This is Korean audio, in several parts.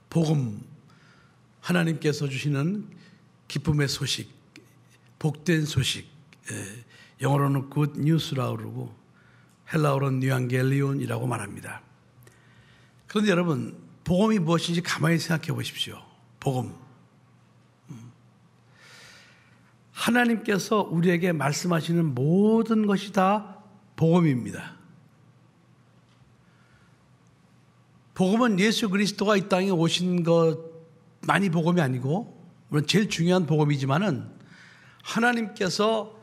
복음, 하나님께서 주시는 기쁨의 소식, 복된 소식, 영어로는 good news라고 그러고 헬라어로는 뉴앙겔리온이라고 말합니다. 그런데 여러분, 복음이 무엇인지 가만히 생각해 보십시오. 복음. 하나님께서 우리에게 말씀하시는 모든 것이 다 복음입니다. 복음은 예수 그리스도가 이 땅에 오신 것만이 복음이 아니고, 물론 제일 중요한 복음이지만은 하나님께서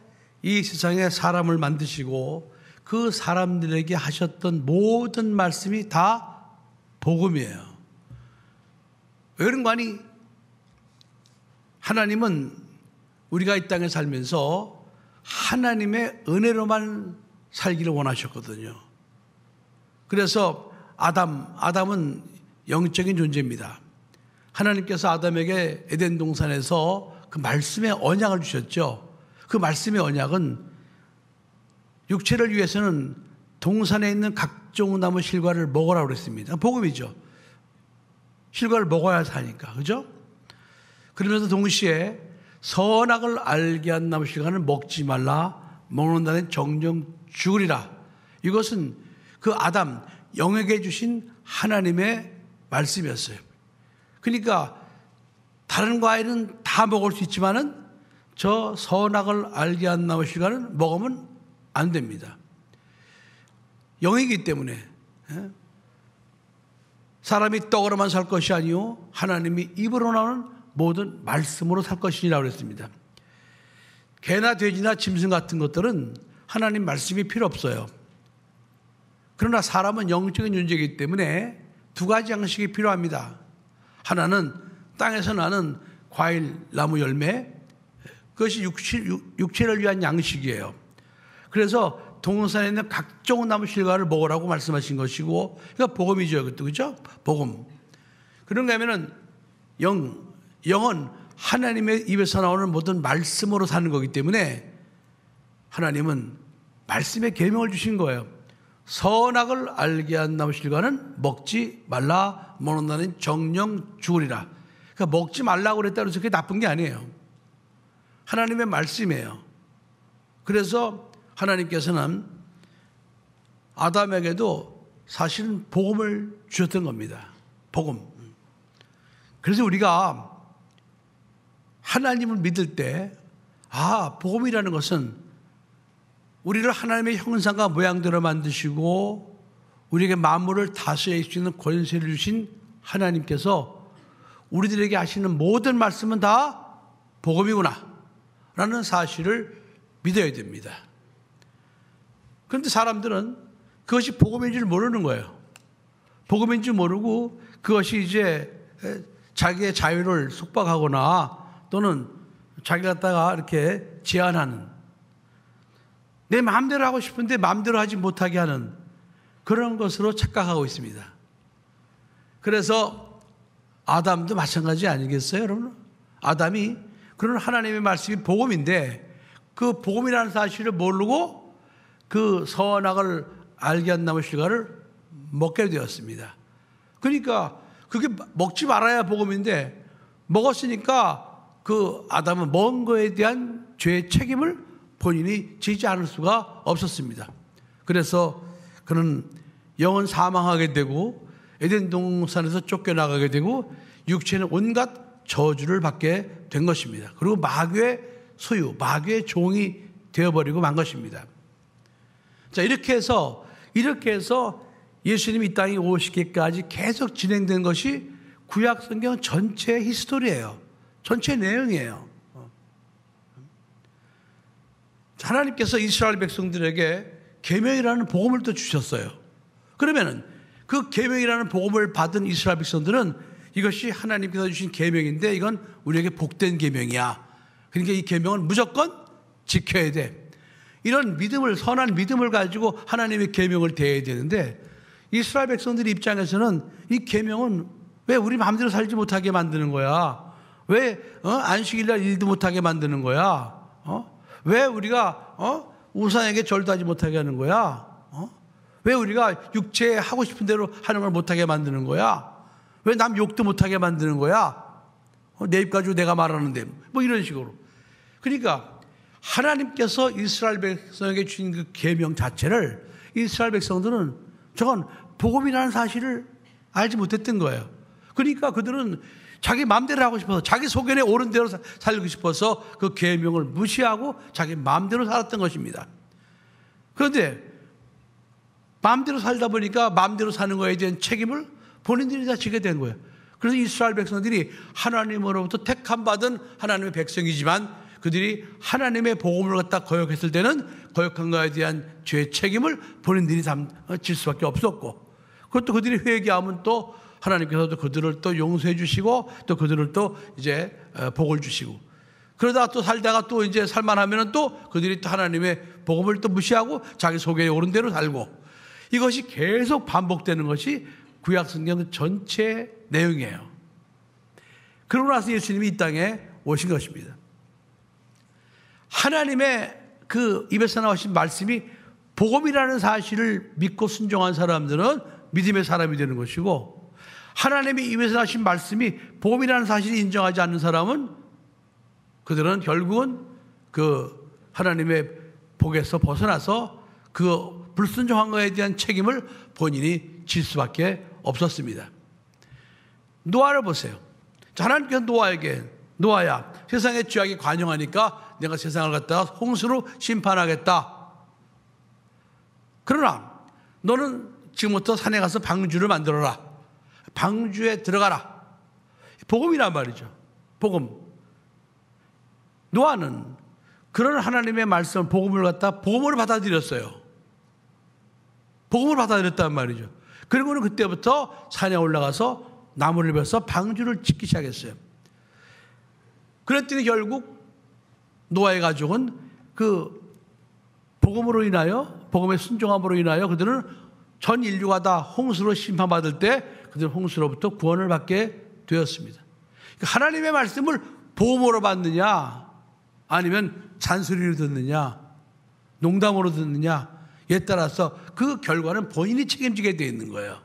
이 세상에 사람을 만드시고 그 사람들에게 하셨던 모든 말씀이 다 복음이에요. 왜 그런 거 아니? 하나님은 우리가 이 땅에 살면서 하나님의 은혜로만 살기를 원하셨거든요. 그래서 아담은 영적인 존재입니다. 하나님께서 아담에게 에덴 동산에서 그 말씀의 언약을 주셨죠. 그 말씀의 언약은 육체를 위해서는 동산에 있는 각종 나무 실과를 먹으라고 그랬습니다. 복음이죠. 실과를 먹어야 사니까. 그죠? 그러면서 동시에 선악을 알게 한 나무 실과는 먹지 말라. 먹는 날엔 정령 죽으리라. 이것은 그 아담, 영에게 주신 하나님의 말씀이었어요. 그러니까 다른 과일은 다 먹을 수 있지만은 저 선악을 알게 한 나무 실과는 먹으면 안 됩니다. 영이기 때문에 사람이 떡으로만 살 것이 아니요 하나님이 입으로 나오는 모든 말씀으로 살 것이라고 그랬습니다. 개나 돼지나 짐승 같은 것들은 하나님 말씀이 필요 없어요. 그러나 사람은 영적인 존재이기 때문에 두 가지 양식이 필요합니다. 하나는 땅에서 나는 과일, 나무 열매, 그것이 육체를 위한 양식이에요. 그래서 동산에 있는 각종 나무 실과를 먹으라고 말씀하신 것이고, 그러니까 복음이죠. 그것도, 그죠? 복음. 그런가 하면은 영은 하나님의 입에서 나오는 모든 말씀으로 사는 거기 때문에 하나님은 말씀의 계명을 주신 거예요. 선악을 알게 한 나무 실과는 먹지 말라. 먹는 날은 정령 죽으리라. 그러니까 먹지 말라고 그랬다고 해서 그게 나쁜 게 아니에요. 하나님의 말씀이에요. 그래서 하나님께서는 아담에게도 사실은 복음을 주셨던 겁니다. 복음. 그래서 우리가 하나님을 믿을 때, 복음이라는 것은 우리를 하나님의 형상과 모양대로 만드시고 우리에게 만물을 다스릴 수 있는 권세를 주신 하나님께서 우리들에게 하시는 모든 말씀은 다 복음이구나 라는 사실을 믿어야 됩니다. 그런데 사람들은 그것이 복음인 줄 모르는 거예요. 복음인 줄 모르고 그것이 이제 자기의 자유를 속박하거나 또는 자기 갖다가 이렇게 제한하는, 내 마음대로 하고 싶은데 마음대로 하지 못하게 하는 그런 것으로 착각하고 있습니다. 그래서 아담도 마찬가지 아니겠어요, 여러분? 아담이 그런 하나님의 말씀이 복음인데 그 복음이라는 사실을 모르고 그 선악을 알게 한 나무 실과를 먹게 되었습니다. 그러니까 그게 먹지 말아야 복음인데 먹었으니까 그 아담은 먹은 거에 대한 죄의 책임을 본인이 지지 않을 수가 없었습니다. 그래서 그는 영은 사망하게 되고 에덴 동산에서 쫓겨나가게 되고 육체는 온갖 저주를 받게 된 것입니다. 그리고 마귀의 소유, 마귀의 종이 되어버리고 만 것입니다. 자, 이렇게 해서 예수님이 이 땅에 오시기까지 계속 진행된 것이 구약 성경 전체 히스토리예요. 전체 내용이에요. 하나님께서 이스라엘 백성들에게 계명이라는 복음을 또 주셨어요. 그러면은 그 계명이라는 복음을 받은 이스라엘 백성들은 이것이 하나님께서 주신 계명인데 이건 우리에게 복된 계명이야. 그러니까 이 계명은 무조건 지켜야 돼. 이런 믿음을, 선한 믿음을 가지고 하나님의 계명을 대해야 되는데 이스라엘 백성들 입장에서는 이 계명은 왜 우리 마음대로 살지 못하게 만드는 거야? 왜 안식일날 일도 못하게 만드는 거야? 왜 우리가 우상에게 절도 하지 못하게 하는 거야? 왜 우리가 육체에 하고 싶은 대로 하는 걸 못하게 만드는 거야? 왜 남 욕도 못하게 만드는 거야? 내 입 가지고 내가 말하는데. 뭐 이런 식으로. 그러니까 하나님께서 이스라엘 백성에게 주신 그 계명 자체를 이스라엘 백성들은 저건 복음이라는 사실을 알지 못했던 거예요. 그러니까 그들은 자기 마음대로 하고 싶어서, 자기 소견에 옳은 대로 살고 싶어서 그 계명을 무시하고 자기 마음대로 살았던 것입니다. 그런데 마음대로 살다 보니까 마음대로 사는 거에 대한 책임을 본인들이 다 지게 된 거예요. 그래서 이스라엘 백성들이 하나님으로부터 택함받은 하나님의 백성이지만 그들이 하나님의 복음을 갖다 거역했을 때는 거역한 것에 대한 죄의 책임을 본인들이 질 수밖에 없었고, 그것도 그들이 회개하면 또 하나님께서도 그들을 또 용서해 주시고 또 그들을 또 이제 복을 주시고, 그러다가 또 살다가 또 이제 살만하면은 또 그들이 또 하나님의 복음을 또 무시하고 자기 속에 오른 대로 살고, 이것이 계속 반복되는 것이 구약 성경 전체 내용이에요. 그러고 나서 예수님이 이 땅에 오신 것입니다. 하나님의 그 입에서 나오신 말씀이 복음이라는 사실을 믿고 순종한 사람들은 믿음의 사람이 되는 것이고, 하나님의 입에서 나오신 말씀이 복음이라는 사실을 인정하지 않는 사람은 그들은 결국은 그 하나님의 복에서 벗어나서 그 불순종한 것에 대한 책임을 본인이 질 수밖에 없었습니다. 노아를 보세요. 하나님께서 노아에게, 노아야, 세상의 죄악이 관영하니까 내가 세상을 갖다가 홍수로 심판하겠다. 그러나 너는 지금부터 산에 가서 방주를 만들어라. 방주에 들어가라. 복음이란 말이죠. 복음. 노아는 그런 하나님의 말씀, 복음을 갖다 복음으로 받아들였어요. 복음을 받아들였단 말이죠. 그리고는 그때부터 산에 올라가서 나무를 베서 방주를 짓기 시작했어요. 그랬더니 결국 노아의 가족은 그 복음으로 인하여, 복음의 순종함으로 인하여 그들은 전 인류가 다 홍수로 심판받을 때 그들은 홍수로부터 구원을 받게 되었습니다. 하나님의 말씀을 복음으로 받느냐 아니면 잔소리로 듣느냐 농담으로 듣느냐에 따라서 그 결과는 본인이 책임지게 되어 있는 거예요.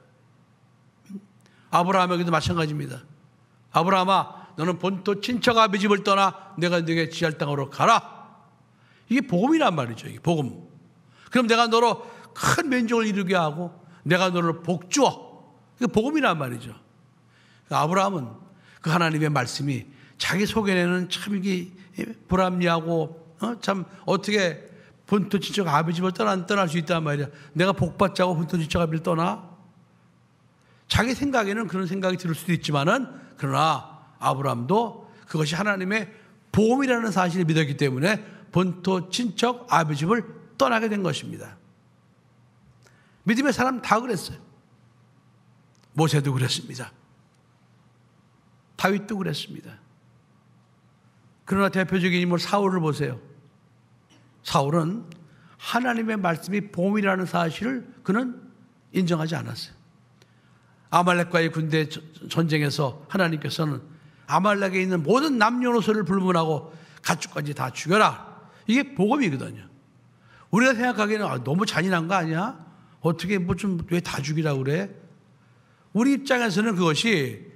아브라함에게도 마찬가지입니다. 아브라함아, 너는 본토 친척 아비 집을 떠나 내가 네게 지할 땅으로 가라. 이게 복음이란 말이죠. 이게 복음. 그럼 내가 너로 큰 민족을 이루게 하고 내가 너를 복주어. 이게 복음이란 말이죠. 아브라함은 그 하나님의 말씀이 자기 소견에는 참 이게 불합리하고 참 어떻게 본토 친척 아비 집을 떠날 수 있단 말이야. 내가 복받자고 본토 친척 아비를 떠나? 자기 생각에는 그런 생각이 들 수도 있지만은, 그러나 아브라함도 그것이 하나님의 복음이라는 사실을 믿었기 때문에 본토 친척 아비 집을 떠나게 된 것입니다. 믿음의 사람 다 그랬어요. 모세도 그랬습니다. 다윗도 그랬습니다. 그러나 대표적인 인물 사울을 보세요. 사울은 하나님의 말씀이 복음이라는 사실을 그는 인정하지 않았어요. 아말렉과의 군대 전쟁에서 하나님께서는 아말렉에 있는 모든 남녀노소를 불문하고 가축까지 다 죽여라. 이게 복음이거든요. 우리가 생각하기에는 너무 잔인한 거 아니야? 어떻게 뭐 좀 왜 다 죽이라고 그래? 우리 입장에서는 그것이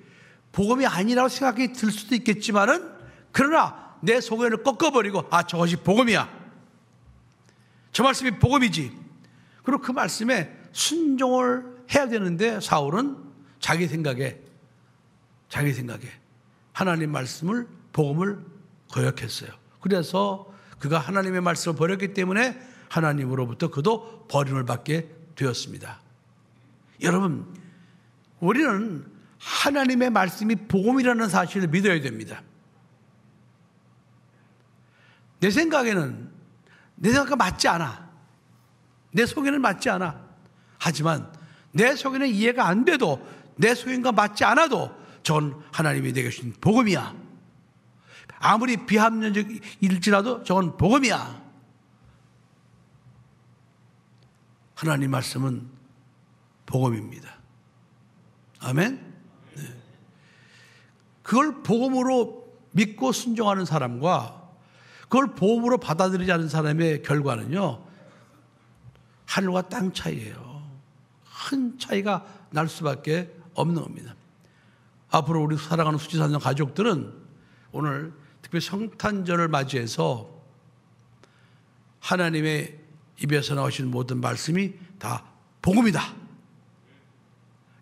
복음이 아니라고 생각이 들 수도 있겠지만은, 그러나 내 소견을 꺾어버리고 저것이 복음이야. 저 말씀이 복음이지. 그리고 그 말씀에 순종을 해야 되는데 사울은 자기 생각에 하나님 말씀을, 복음을 거역했어요. 그래서 그가 하나님의 말씀을 버렸기 때문에 하나님으로부터 그도 버림을 받게 되었습니다. 여러분, 우리는 하나님의 말씀이 복음이라는 사실을 믿어야 됩니다. 내 생각에는 내 생각과 맞지 않아. 내 소견은 맞지 않아. 하지만 내 소견은 이해가 안 돼도, 내 소견과 맞지 않아도 저건 하나님이 내게 주신 복음이야. 아무리 비합리적일지라도 저건 복음이야. 하나님 말씀은 복음입니다. 아멘? 네. 그걸 복음으로 믿고 순종하는 사람과 그걸 복음으로 받아들이지 않는 사람의 결과는요, 하늘과 땅 차이예요. 큰 차이가 날 수밖에 없는 겁니다. 앞으로 우리 사랑하는 수지사님 가족들은 오늘 특별히 성탄절을 맞이해서 하나님의 입에서 나오신 모든 말씀이 다 복음이다.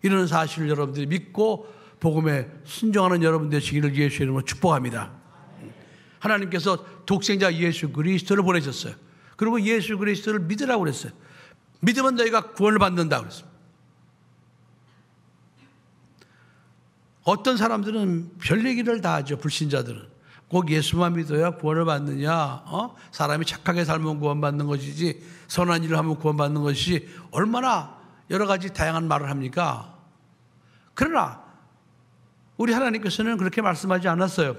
이런 사실을 여러분들이 믿고 복음에 순종하는 여러분 되시기를 예수의 이름으로 축복합니다. 하나님께서 독생자 예수 그리스도를 보내셨어요. 그리고 예수 그리스도를 믿으라고 그랬어요. 믿으면 너희가 구원을 받는다고 그랬어요. 어떤 사람들은 별 얘기를 다 하죠. 불신자들은. 꼭 예수만 믿어야 구원을 받느냐. 사람이 착하게 살면 구원받는 것이지 선한 일을 하면 구원받는 것이지 얼마나 여러 가지 다양한 말을 합니까? 그러나 우리 하나님께서는 그렇게 말씀하지 않았어요.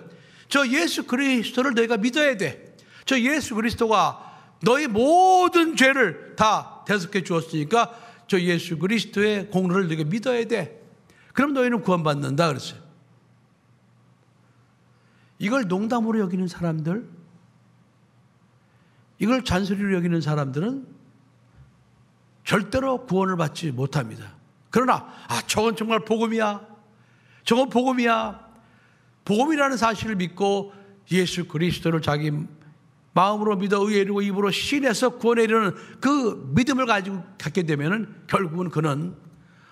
저 예수 그리스도를 너희가 믿어야 돼. 저 예수 그리스도가 너희 모든 죄를 다 대속해 주었으니까 저 예수 그리스도의 공로를 너희가 믿어야 돼. 그럼 너희는 구원받는다 그랬어요. 이걸 농담으로 여기는 사람들, 이걸 잔소리로 여기는 사람들은 절대로 구원을 받지 못합니다. 그러나 저건 정말 복음이야. 저건 복음이야. 복음이라는 사실을 믿고 예수 그리스도를 자기 마음으로 믿어 의에 이르고 입으로 신해서 구원에 이르는 그 믿음을 가지고 갖게 되면 결국은 그는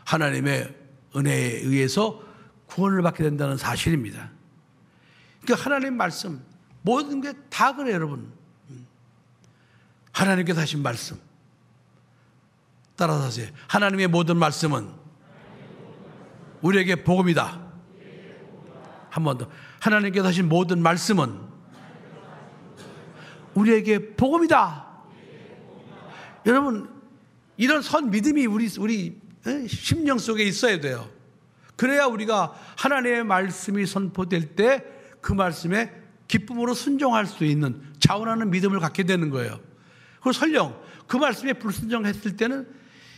하나님의 은혜에 의해서 구원을 받게 된다는 사실입니다. 그러니까 하나님 말씀 모든 게 다 그래요, 여러분. 하나님께서 하신 말씀 따라서 하세요. 하나님의 모든 말씀은 우리에게 복음이다. 한 번 더. 하나님께서 하신 모든 말씀은 우리에게 복음이다. 여러분, 이런 선 믿음이 우리 심령 속에 있어야 돼요. 그래야 우리가 하나님의 말씀이 선포될 때 그 말씀에 기쁨으로 순종할 수 있는 자원하는 믿음을 갖게 되는 거예요. 그리고 설령 그 말씀에 불순종했을 때는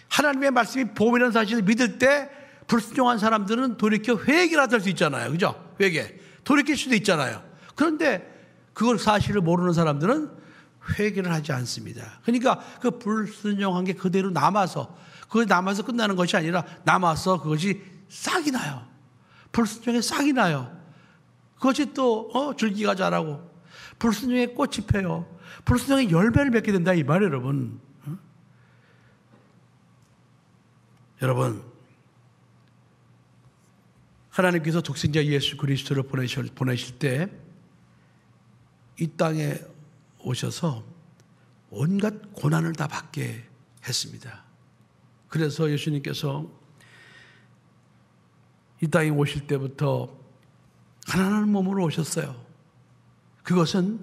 하나님의 말씀이 복음이라는 사실을 믿을 때 불순종한 사람들은 돌이켜 회개라도 할 수 있잖아요. 그죠? 회개. 돌이킬 수도 있잖아요. 그런데 그걸 사실을 모르는 사람들은 회개를 하지 않습니다. 그러니까 그 불순종한 게 그대로 남아서 그게 남아서 끝나는 것이 아니라 남아서 그것이 싹이 나요. 불순종에 싹이 나요. 그것이 또 줄기가 자라고 불순종에 꽃이 펴요. 불순종에 열매를 맺게 된다 이 말이에요, 여러분. 여러분, 하나님께서 독생자 예수 그리스도를 보내실 때 이 땅에 오셔서 온갖 고난을 다 받게 했습니다. 그래서 예수님께서 이 땅에 오실 때부터 가난한 몸으로 오셨어요. 그것은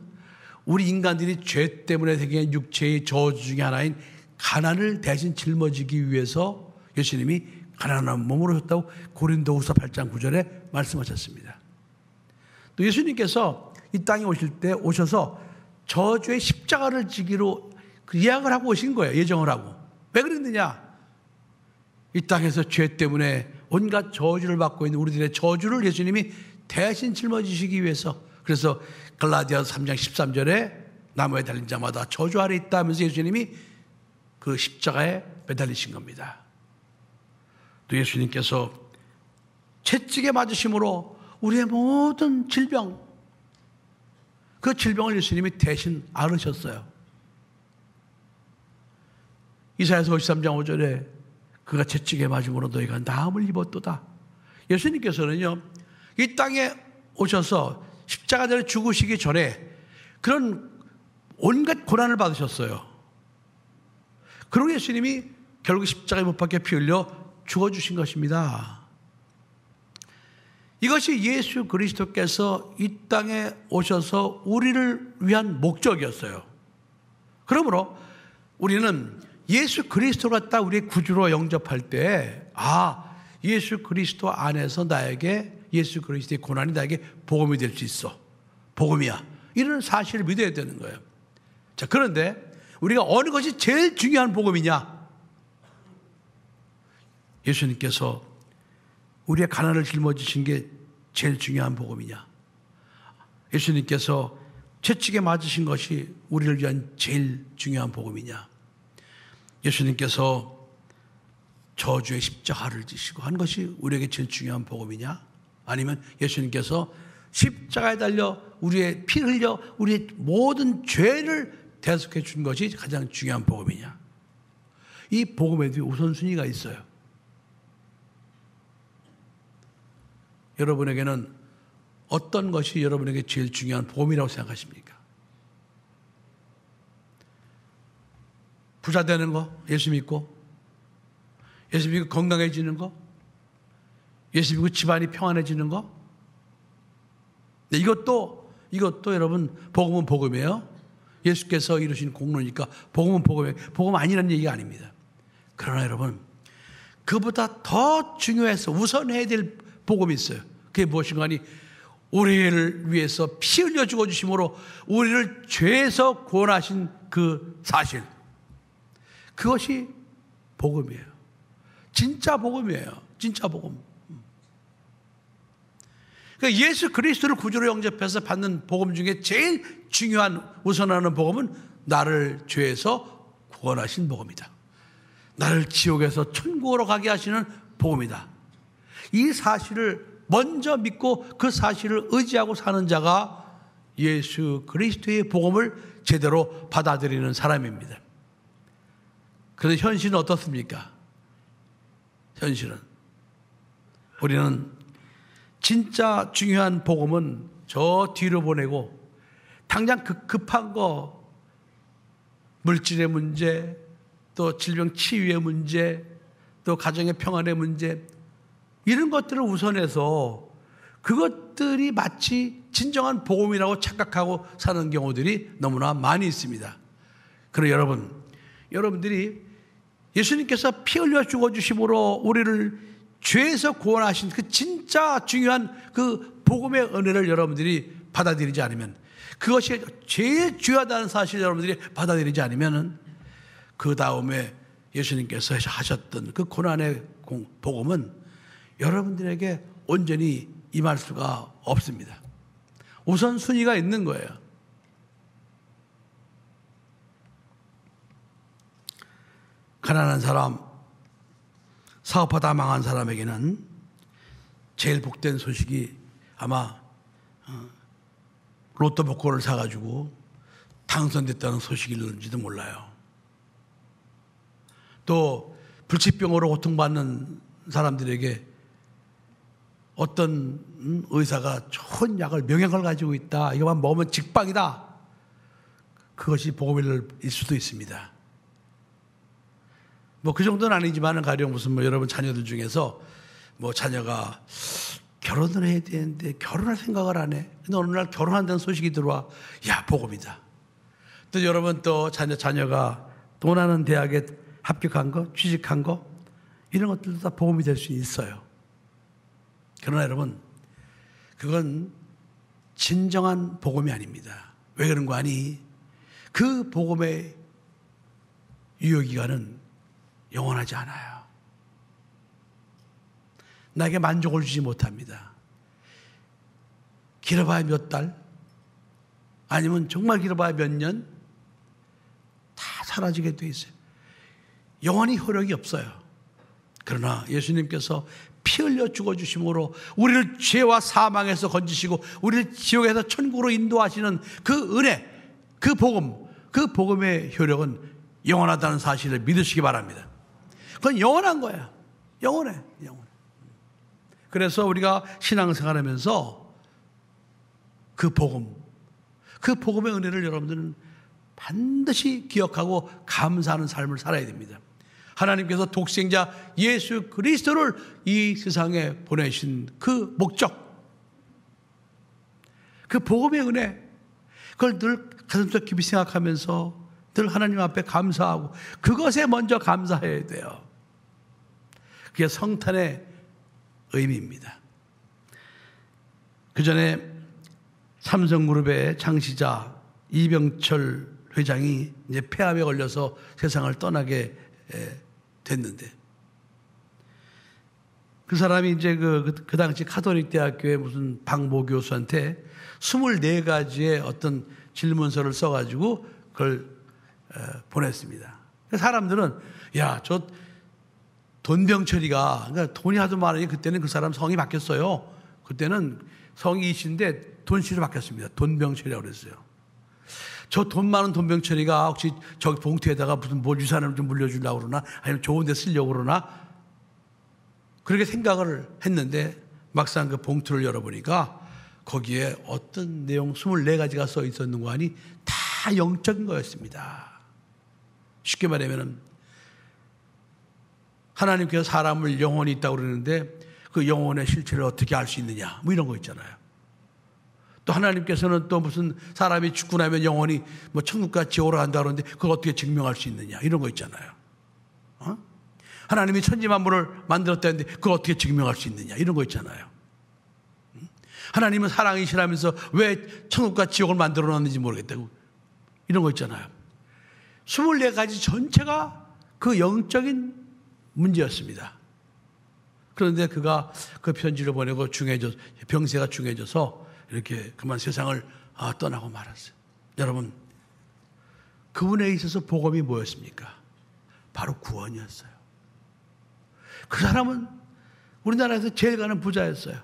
우리 인간들이 죄 때문에 생긴 육체의 저주 중에 하나인 가난을 대신 짊어지기 위해서 예수님이 가난한 몸으로 오셨다고 고린도후서 8장 9절에 말씀하셨습니다. 또 예수님께서 이 땅에 오실 때 오셔서 저주의 십자가를 지기로 예약을 하고 오신 거예요. 예정을 하고. 왜 그랬느냐? 이 땅에서 죄 때문에 온갖 저주를 받고 있는 우리들의 저주를 예수님이 대신 짊어지시기 위해서. 그래서 갈라디아서 3장 13절에 나무에 달린 자마다 저주 아래 있다 하면서 예수님이 그 십자가에 매달리신 겁니다. 또 예수님께서 채찍에 맞으심으로 우리의 모든 질병, 그 질병을 예수님이 대신 앓으셨어요. 이사야서 53장 5절에 그가 채찍에 맞음으로 너희가 나음을 입었도다. 예수님께서는요, 이 땅에 오셔서 십자가대로 죽으시기 전에 그런 온갖 고난을 받으셨어요. 그리고 예수님이 결국 십자가에 못 박혀 피 흘려 죽어주신 것입니다. 이것이 예수 그리스도께서 이 땅에 오셔서 우리를 위한 목적이었어요. 그러므로 우리는 예수 그리스도가 딱 우리의 구주로 영접할 때, 예수 그리스도 안에서 나에게 예수 그리스도의 고난이 나에게 복음이 될 수 있어. 복음이야. 이런 사실을 믿어야 되는 거예요. 자, 그런데 우리가 어느 것이 제일 중요한 복음이냐? 예수님께서 우리의 가난을 짊어지신 게 제일 중요한 복음이냐? 예수님께서 채찍에 맞으신 것이 우리를 위한 제일 중요한 복음이냐? 예수님께서 저주의 십자가를 지시고 한 것이 우리에게 제일 중요한 복음이냐? 아니면 예수님께서 십자가에 달려 우리의 피 흘려 우리의 모든 죄를 대속해 준 것이 가장 중요한 복음이냐? 이 복음에도 우선순위가 있어요. 여러분에게는 어떤 것이 여러분에게 제일 중요한 복음이라고 생각하십니까? 부자 되는 거, 예수 믿고, 예수 믿고 건강해지는 거, 예수 믿고 집안이 평안해지는 거. 네, 이것도 여러분 복음은 복음이에요. 예수께서 이루신 공로니까 복음은 복음이에요. 복음 아니라는 얘기가 아닙니다. 그러나 여러분, 그보다 더 중요해서 우선해야 될 복음이 있어요. 그게 무엇인가 하니 우리를 위해서 피 흘려 죽어주심으로 우리를 죄에서 구원하신 그 사실, 그것이 복음이에요. 진짜 복음이에요. 진짜 복음. 그러니까 예수 그리스도를 구주로 영접해서 받는 복음 중에 제일 중요한 우선하는 복음은 나를 죄에서 구원하신 복음이다. 나를 지옥에서 천국으로 가게 하시는 복음이다. 이 사실을 먼저 믿고 그 사실을 의지하고 사는 자가 예수 그리스도의 복음을 제대로 받아들이는 사람입니다. 그런데 현실은 어떻습니까? 현실은 우리는 진짜 중요한 복음은 저 뒤로 보내고 당장 급한 거, 물질의 문제, 또 질병 치유의 문제, 또 가정의 평안의 문제, 이런 것들을 우선해서 그것들이 마치 진정한 복음이라고 착각하고 사는 경우들이 너무나 많이 있습니다. 그러나 여러분들이 예수님께서 피 흘려 죽어주심으로 우리를 죄에서 구원하신 그 진짜 중요한 그 복음의 은혜를 여러분들이 받아들이지 않으면, 그것이 제일 중요하다는 사실을 여러분들이 받아들이지 않으면, 그 다음에 예수님께서 하셨던 그 고난의 복음은 여러분들에게 온전히 임할 수가 없습니다. 우선순위가 있는 거예요. 가난한 사람, 사업하다 망한 사람에게는 제일 복된 소식이 아마 로또 복권을 사가지고 당선됐다는 소식일지도 몰라요. 또 불치병으로 고통받는 사람들에게 어떤 의사가 좋은 약을, 명약을 가지고 있다, 이거만 먹으면 직방이다, 그것이 복음일 수도 있습니다. 뭐 그 정도는 아니지만 가령 무슨 여러분 자녀들 중에서 자녀가 결혼을 해야 되는데 결혼할 생각을 안 해. 근데 어느 날 결혼한다는 소식이 들어와. 야, 복음이다. 또 여러분 또 자녀가 원하는 대학에 합격한 거, 취직한 거, 이런 것들도 다 복음이 될 수 있어요. 그러나 여러분, 그건 진정한 복음이 아닙니다. 왜 그런 거 아니? 그 복음의 유효기간은 영원하지 않아요. 나에게 만족을 주지 못합니다. 길어봐야 몇 달, 아니면 정말 길어봐야 몇 년, 다 사라지게 돼 있어요. 영원히 효력이 없어요. 그러나 예수님께서 피 흘려 죽어주심으로 우리를 죄와 사망에서 건지시고 우리를 지옥에서 천국으로 인도하시는 그 은혜, 그 복음, 그 복음의 효력은 영원하다는 사실을 믿으시기 바랍니다. 그건 영원한 거야. 영원해. 그래서 우리가 신앙생활하면서 그 복음의 은혜를 여러분들은 반드시 기억하고 감사하는 삶을 살아야 됩니다. 하나님께서 독생자 예수 그리스도를 이 세상에 보내신 그 목적, 그 복음의 은혜, 그걸 늘 가슴속 깊이 생각하면서 늘 하나님 앞에 감사하고 그것에 먼저 감사해야 돼요. 그게 성탄의 의미입니다. 그 전에 삼성그룹의 창시자 이병철 회장이 이제 폐암에 걸려서 세상을 떠나게 됐는데, 그 사람이 이제 그 당시 카톨릭 대학교의 무슨 박모 교수한테 24가지의 어떤 질문서를 써가지고 그걸 보냈습니다. 사람들은 야, 저 돈병철이가, 그러니까 돈이 하도 많으니 그때는 그 사람 성이 바뀌었어요. 그때는 성이 이신데 돈시로 바뀌었습니다. 돈병철이라고 그랬어요. 저 돈 많은 돈병철이가 혹시 저기 봉투에다가 무슨 뭐 유산을 좀 물려주려고 그러나 아니면 좋은 데 쓰려고 그러나 그렇게 생각을 했는데 막상 그 봉투를 열어보니까 거기에 어떤 내용 24가지가 써 있었는 거 아니 다 영적인 거였습니다. 쉽게 말하면 하나님께서 사람을 영혼이 있다고 그러는데 그 영혼의 실체를 어떻게 알 수 있느냐 뭐 이런 거 있잖아요. 또 하나님께서는 또 무슨 사람이 죽고 나면 영혼이 뭐 천국과 지옥으로 간다 그러는데 그걸 어떻게 증명할 수 있느냐 이런 거 있잖아요. 하나님이 천지만물을 만들었다는데 그걸 어떻게 증명할 수 있느냐 이런 거 있잖아요. 하나님은 사랑이시라면서 왜 천국과 지옥을 만들어 놨는지 모르겠다고 이런 거 있잖아요. 24가지 전체가 그 영적인 문제였습니다. 그런데 그가 그 편지를 보내고 병세가 중해져서 이렇게 그만 세상을 떠나고 말았어요. 여러분, 그분에 있어서 복음이 뭐였습니까? 바로 구원이었어요. 그 사람은 우리나라에서 제일 가는 부자였어요.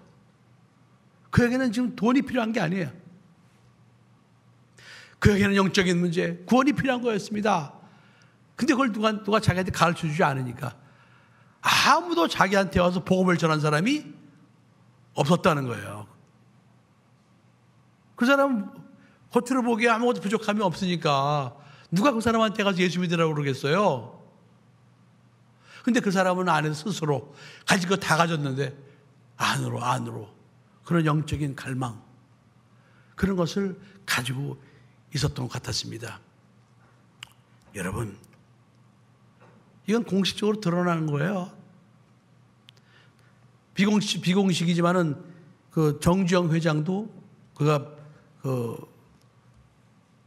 그에게는 지금 돈이 필요한 게 아니에요. 그에게는 영적인 문제, 구원이 필요한 거였습니다. 근데 그걸 누가 자기한테 가르쳐 주지 않으니까 아무도 자기한테 와서 복음을 전한 사람이 없었다는 거예요. 그 사람은 겉으로 보기에 아무것도 부족함이 없으니까 누가 그 사람한테 가서 예수 믿으라고 그러겠어요? 근데 그 사람은 안에서 스스로 가진 거 다 가졌는데 안으로 그런 영적인 갈망 그런 것을 가지고 있었던 것 같았습니다. 여러분, 이건 공식적으로 드러나는 거예요. 비공식이지만은 그 정주영 회장도 그가 그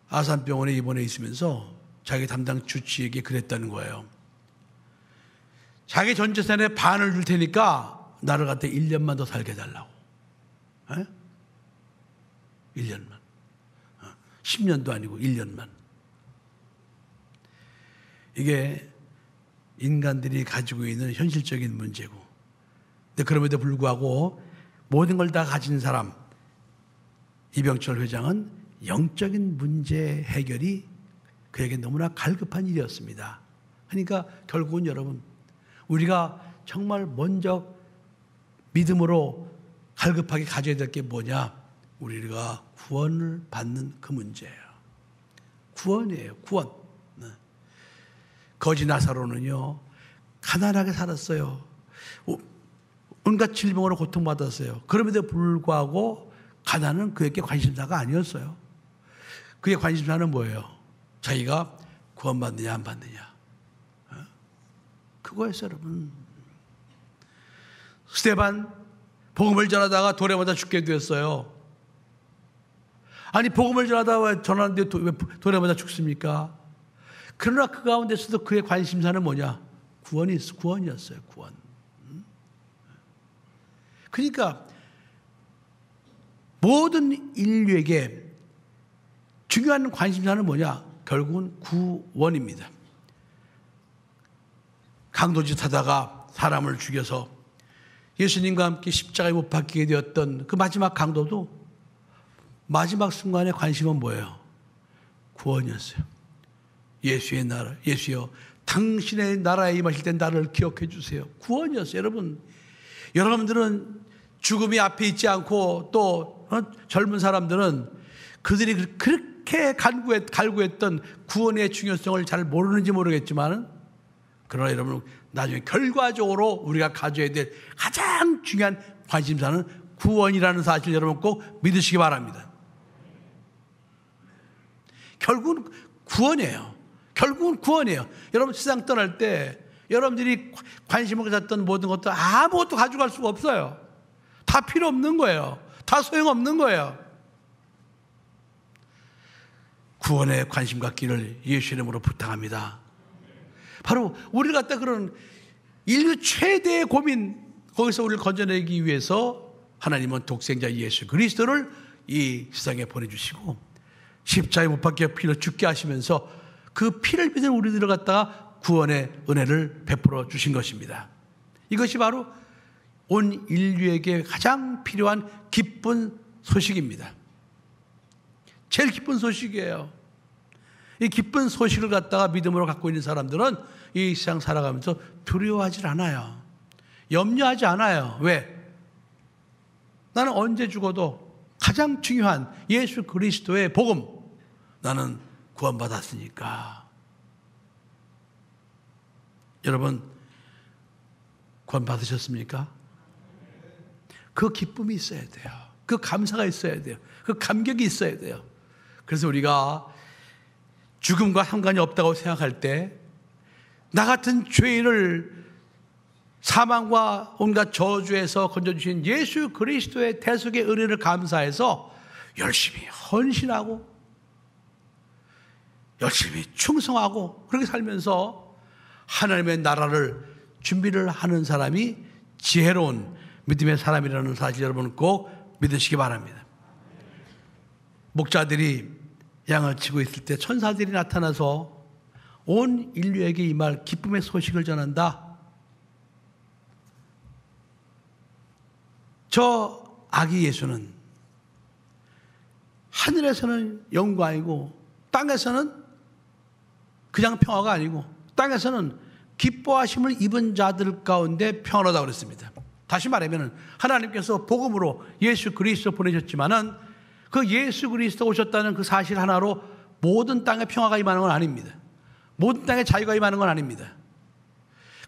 아산병원에 입원해 있으면서 자기 담당 주치에게 그랬다는 거예요. 자기 전 재산의 반을 줄 테니까 나를 갖다 1년만 더 살게 해달라고. 1년만. 10년도 아니고 1년만. 이게 인간들이 가지고 있는 현실적인 문제고. 근데 그럼에도 불구하고 모든 걸 다 가진 사람, 이병철 회장은 영적인 문제 해결이 그에게 너무나 갈급한 일이었습니다. 그러니까 결국은 여러분, 우리가 정말 먼저 믿음으로 갈급하게 가져야 될 게 뭐냐? 우리가 구원을 받는 그 문제예요. 구원이에요. 구원. 거지 나사로는요, 가난하게 살았어요. 온갖 질병으로 고통받았어요. 그럼에도 불구하고 가난은 그에게 관심사가 아니었어요. 그의 관심사는 뭐예요? 자기가 구원받느냐 안 받느냐. 그거였어요, 여러분. 스데반 복음을 전하다가 돌에 맞아 죽게 되었어요. 아니, 복음을 전하는데 왜 돌에 맞아 죽습니까? 그러나 그 가운데서도 그의 관심사는 뭐냐? 구원이었어요. 구원. 그러니까 모든 인류에게 중요한 관심사는 뭐냐? 결국은 구원입니다. 강도짓 하다가 사람을 죽여서 예수님과 함께 십자가에 못 박히게 되었던 그 마지막 강도도 마지막 순간의 관심은 뭐예요? 구원이었어요. 예수의 나라, 예수여 당신의 나라에 임하실 때 나를 기억해 주세요. 구원이었어요. 여러분들은 죽음이 앞에 있지 않고 또 젊은 사람들은 그들이 그렇게 갈구했던 구원의 중요성을 잘 모르는지 모르겠지만, 그러나 여러분, 나중에 결과적으로 우리가 가져야 될 가장 중요한 관심사는 구원이라는 사실 여러분 꼭 믿으시기 바랍니다. 결국은 구원이에요. 여러분 세상 떠날 때 여러분들이 관심을 가졌던 모든 것도 아무것도 가져갈 수가 없어요. 다 필요 없는 거예요. 다 소용없는 거예요. 구원에 관심 갖기를 예수 이름으로 부탁합니다. 바로 우리를 갖다 그런 인류 최대의 고민, 거기서 우리를 건져내기 위해서 하나님은 독생자 예수 그리스도를 이 세상에 보내주시고 십자가에 못 박혀 피로 죽게 하시면서 그 피를 믿는 우리들을 갖다가 구원의 은혜를 베풀어 주신 것입니다. 이것이 바로 온 인류에게 가장 필요한 기쁜 소식입니다. 제일 기쁜 소식이에요. 이 기쁜 소식을 갖다가 믿음으로 갖고 있는 사람들은 이 세상 살아가면서 두려워하지 않아요. 염려하지 않아요. 왜? 나는 언제 죽어도 가장 중요한 예수 그리스도의 복음, 나는 구원받았으니까. 여러분, 구원받으셨습니까? 그 기쁨이 있어야 돼요. 그 감사가 있어야 돼요. 그 감격이 있어야 돼요. 그래서 우리가 죽음과 상관이 없다고 생각할 때 나 같은 죄인을 사망과 온갖 저주에서 건져주신 예수 그리스도의 대속의 은혜를 감사해서 열심히 헌신하고 열심히 충성하고 그렇게 살면서 하나님의 나라를 준비를 하는 사람이 지혜로운 믿음의 사람이라는 사실 여러분 꼭 믿으시기 바랍니다. 목자들이 양을 치고 있을 때 천사들이 나타나서 온 인류에게 임할 기쁨의 소식을 전한다. 저 아기 예수는 하늘에서는 영광이고 땅에서는 그냥 평화가 아니고 땅에서는 기뻐하심을 입은 자들 가운데 평안하다고 그랬습니다. 다시 말하면 하나님께서 복음으로 예수 그리스도 보내셨지만은 그 예수 그리스도 오셨다는 그 사실 하나로 모든 땅에 평화가 임하는 건 아닙니다. 모든 땅에 자유가 임하는 건 아닙니다.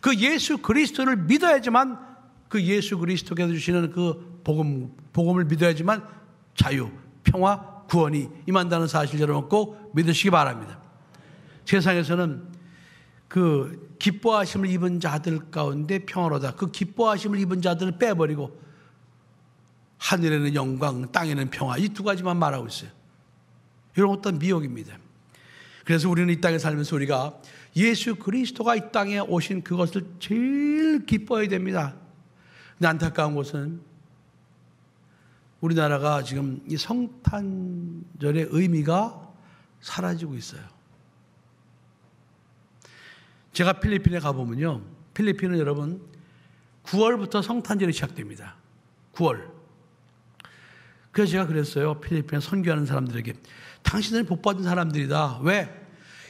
그 예수 그리스도를 믿어야지만 그 예수 그리스도께서 주시는 그 복음을 믿어야지만 자유, 평화, 구원이 임한다는 사실 여러분 꼭 믿으시기 바랍니다. 세상에서는 그 기뻐하심을 입은 자들 가운데 평화로다. 그 기뻐하심을 입은 자들을 빼버리고 하늘에는 영광, 땅에는 평화, 이 두 가지만 말하고 있어요. 이런 어떤 미혹입니다. 그래서 우리는 이 땅에 살면서 우리가 예수 그리스도가 이 땅에 오신 그것을 제일 기뻐해야 됩니다. 근데 안타까운 것은 우리나라가 지금 이 성탄절의 의미가 사라지고 있어요. 제가 필리핀에 가보면요, 필리핀은 여러분 9월부터 성탄절이 시작됩니다. 9월. 그래서 제가 그랬어요. 필리핀에 선교하는 사람들에게, 당신들은 복받은 사람들이다. 왜?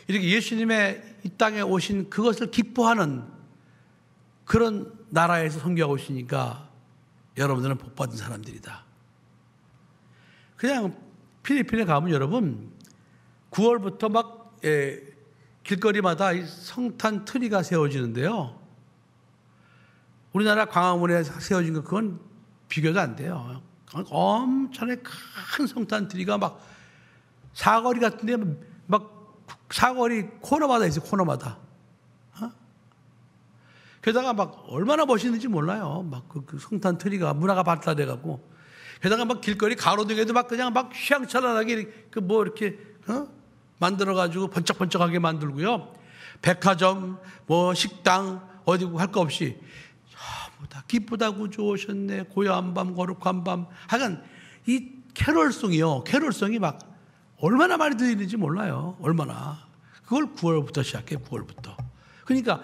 이렇게 예수님의 이 땅에 오신 그것을 기뻐하는 그런 나라에서 선교하고 있으니까 여러분들은 복받은 사람들이다. 그냥 필리핀에 가면 여러분 9월부터 막 길거리마다 성탄 트리가 세워지는데요. 우리나라 광화문에 세워진 거 그건 비교도 안 돼요. 엄청나게 큰 성탄 트리가 막 사거리 같은데 막 사거리 코너마다 있어요. 코너마다. 게다가 막 얼마나 멋있는지 몰라요. 막 그 성탄 트리가 문화가 발달돼갖고, 게다가 막 길거리 가로등에도 막 그냥 막 휘황찬란하게 그 뭐 이렇게 만들어가지고 번쩍번쩍하게 만들고요. 백화점, 뭐 식당 어디 할 거 없이 전부 다 기쁘다고 좋으셨네. 고요한 밤, 거룩한 밤. 하여간 이 캐롤송이요. 캐롤송이 막 얼마나 많이 들리는지 몰라요. 얼마나. 그걸 9월부터 시작해. 9월부터. 그러니까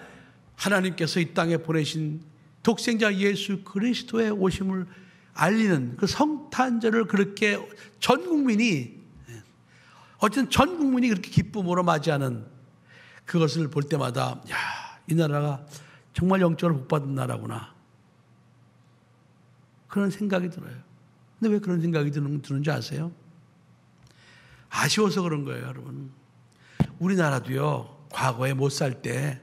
하나님께서 이 땅에 보내신 독생자 예수 그리스도의 오심을 알리는 그 성탄절을 그렇게 전 국민이, 어쨌든 전 국민이 그렇게 기쁨으로 맞이하는 그것을 볼 때마다, 야, 이 나라가 정말 영적으로 복받은 나라구나, 그런 생각이 들어요. 근데 왜 그런 생각이 드는지 아세요? 아쉬워서 그런 거예요, 여러분. 우리나라도요, 과거에 못 살 때,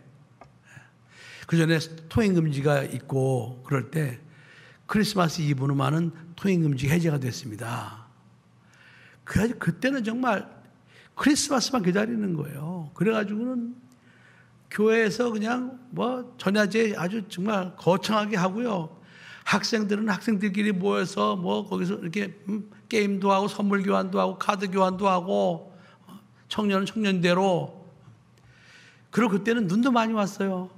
그 전에 통행금지가 있고 그럴 때 크리스마스 이브로만은 통행금지 해제가 됐습니다. 그래가지고 그때는 정말 크리스마스만 기다리는 거예요. 그래가지고는 교회에서 그냥 뭐 전야제 아주 정말 거창하게 하고요. 학생들은 학생들끼리 모여서 뭐 거기서 이렇게 게임도 하고 선물 교환도 하고 카드 교환도 하고, 청년은 청년대로. 그리고 그때는 눈도 많이 왔어요.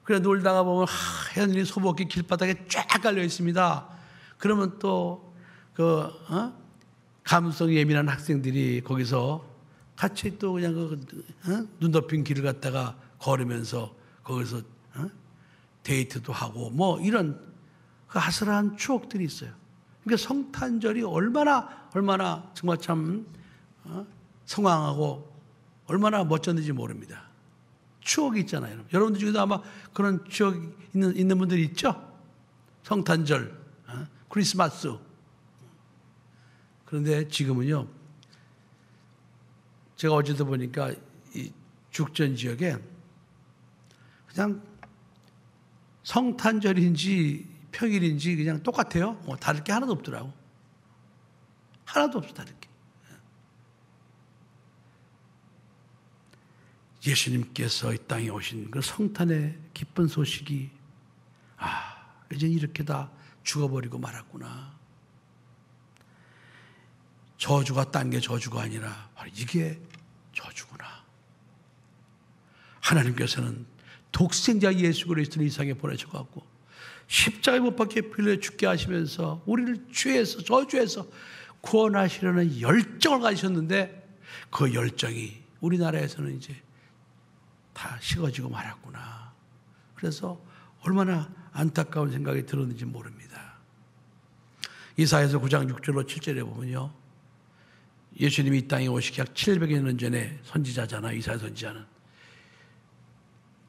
그래 놀다가 보면 하얀 소복이 길바닥에 쫙 깔려 있습니다. 그러면 또 감성 예민한 학생들이 거기서 같이 또 그냥 눈 덮인 길을 갖다가 걸으면서 거기서 데이트도 하고 뭐 이런 그 아슬한 추억들이 있어요. 그러니까 성탄절이 얼마나 정말 참 성황하고 얼마나 멋졌는지 모릅니다. 추억이 있잖아요. 여러분들 중에도 아마 그런 추억이 있는 분들이 있죠? 성탄절, 크리스마스. 그런데 지금은요, 제가 어제도 보니까 이 죽전 지역에 그냥 성탄절인지 평일인지 그냥 똑같아요. 뭐 다를 게 하나도 없더라고. 하나도 없어, 다를 게. 예수님께서 이 땅에 오신 그 성탄의 기쁜 소식이 이제 이렇게 다 죽어버리고 말았구나. 저주가 딴 게 저주가 아니라 바로 이게 저주구나. 하나님께서는 독생자 예수 그리스도를 이 세상에 보내셔갖고 십자가에 못 박혀 빌려 죽게 하시면서 우리를 죄에서 저주에서 구원하시려는 열정을 가지셨는데 그 열정이 우리나라에서는 이제 다 식어지고 말았구나. 그래서 얼마나 안타까운 생각이 들었는지 모릅니다. 이사야서 9장 6절로 7절에 보면요, 예수님이 이 땅에 오시기 약 700여 년 전에 선지자잖아요. 이사야 선지자는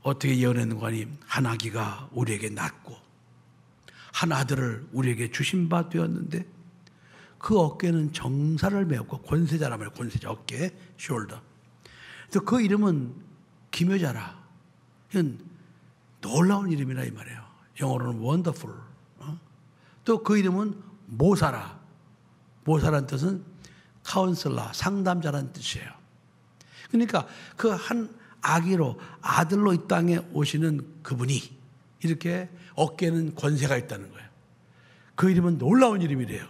어떻게 예언했는가 하니 한 아기가 우리에게 낳고 한 아들을 우리에게 주신 바 되었는데 그 어깨는 정사를 메었고 권세자라 말이에요. 권세자 어깨, 숄더. 그래서 그 이름은 기묘자라. 이건 놀라운 이름이라 이 말이에요. 영어로는 wonderful. 또 그 이름은 모사라. 모사라는 뜻은 카운슬러, 상담자라는 뜻이에요. 그러니까 그 한 아기로 아들로 이 땅에 오시는 그분이 이렇게 어깨에는 권세가 있다는 거예요. 그 이름은 놀라운 이름이래요.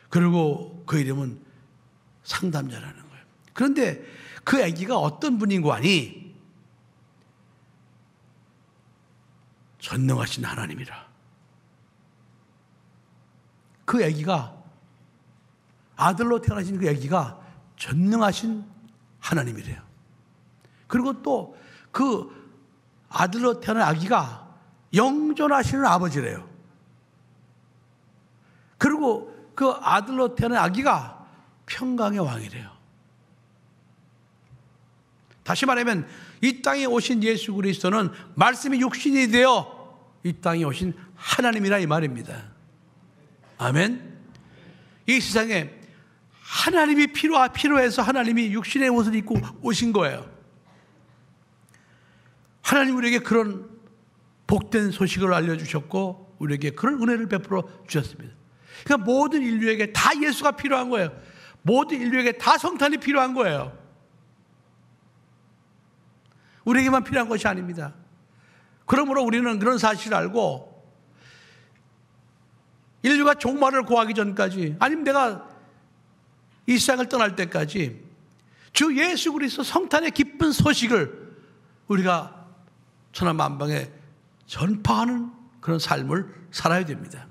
그리고 그 이름은 상담자라는 거예요. 그런데 그 아기가 어떤 분인 거 아니? 전능하신 하나님이라. 그 아기가 아들로 태어나신 그 아기가 전능하신 하나님이래요. 그리고 또 그 아들로 태어난 아기가 영존하시는 아버지래요. 그리고 그 아들로 태어난 아기가 평강의 왕이래요. 다시 말하면 이 땅에 오신 예수 그리스도는 말씀이 육신이 되어 이 땅에 오신 하나님이라 이 말입니다. 아멘. 이 세상에 하나님이 필요해서 하나님이 육신의 옷을 입고 오신 거예요. 하나님 우리에게 그런 복된 소식을 알려주셨고 우리에게 그런 은혜를 베풀어 주셨습니다. 그러니까 모든 인류에게 다 예수가 필요한 거예요. 모든 인류에게 다 성탄이 필요한 거예요. 우리에게만 필요한 것이 아닙니다. 그러므로 우리는 그런 사실을 알고 인류가 종말을 구하기 전까지 아니면 내가 이 세상을 떠날 때까지 주 예수 그리스도 성탄의 기쁜 소식을 우리가 천하만방에 전파하는 그런 삶을 살아야 됩니다.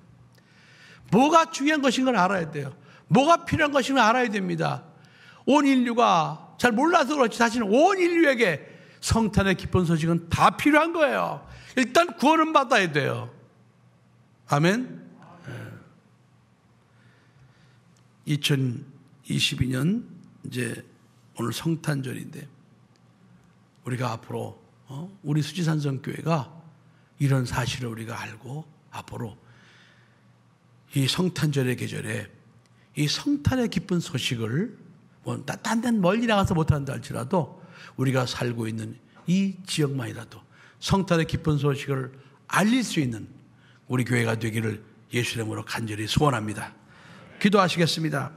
뭐가 중요한 것인 걸 알아야 돼요. 뭐가 필요한 것인 걸 알아야 됩니다. 온 인류가 잘 몰라서 그렇지 사실은 온 인류에게 성탄의 기쁜 소식은 다 필요한 거예요. 일단 구원은 받아야 돼요. 아멘. 2022년 이제 오늘 성탄절인데 우리가 앞으로 우리 수지산성교회가 이런 사실을 우리가 알고 앞으로 이 성탄절의 계절에 이 성탄의 기쁜 소식을 뭐 딴 데는 멀리 나가서 못한다 할지라도 우리가 살고 있는 이 지역만이라도 성탄의 기쁜 소식을 알릴 수 있는 우리 교회가 되기를 예수 이름으로 간절히 소원합니다. 기도하시겠습니다.